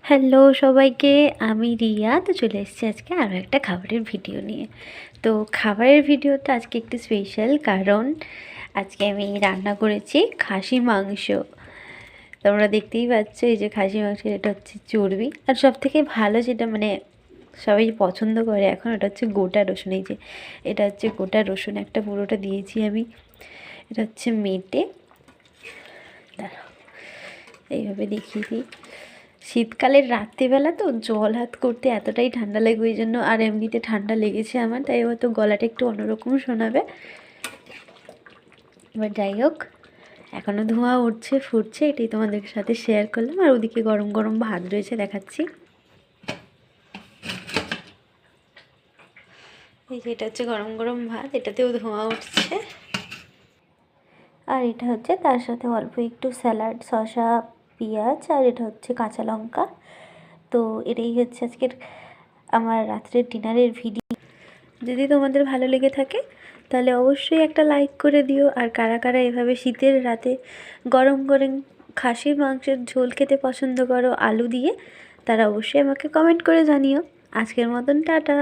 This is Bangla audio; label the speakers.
Speaker 1: হ্যালো সবাইকে, আমি রিয়া। তো চলে এসেছি আজকে আরও একটা খাবারের ভিডিও নিয়ে। তো খাবারের ভিডিওটা আজকে একটু স্পেশাল, কারণ আজকে আমি রান্না করেছি খাসি মাংস। তোমরা দেখতেই পাচ্ছ, এই যে খাসি মাংস, এটা হচ্ছে চর্বি। আর সব থেকে ভালো যেটা সবাই পছন্দ করে এখন, ওটা হচ্ছে গোটা রসুন। এই যে এটা হচ্ছে গোটা রসুন, একটা পুরোটা দিয়েছি আমি। এটা হচ্ছে মেটে, দাঁড়াও এইভাবে দেখিয়ে দিই। শীতকালের রাত্রিবেলা তো জল হাত করতে এতটাই ঠান্ডা লাগবে, ওই জন্য, আর এমনিতে ঠান্ডা লেগেছে আমার, তাই হয়তো গলাটা একটু অন্যরকম শোনাবে। এবার যাই হোক, এখনও ধোঁয়া উঠছে, ফুটছে, এটাই তোমাদের সাথে শেয়ার করলাম। আর ওদিকে গরম গরম ভাত রয়েছে, দেখাচ্ছি। এই যে এটা হচ্ছে গরম গরম ভাত, এটাতেও ধোঁয়া উঠছে। আর এটা হচ্ছে তার সাথে অল্প একটু স্যালাড, শসা, পেঁয়াজ, আর এটা হচ্ছে কাঁচা লঙ্কা। তো এটাই হচ্ছে আজকের আমার রাত্রের ডিনারের ভিডিও। যদি তোমাদের ভালো লেগে থাকে তাহলে অবশ্যই একটা লাইক করে দিও। আর কারা কারা এভাবে শীতের রাতে গরম গরম খাসির মাংসের ঝোল খেতে পছন্দ করো আলু দিয়ে, তারা অবশ্যই আমাকে কমেন্ট করে জানিও। আজকের মতন টাটা।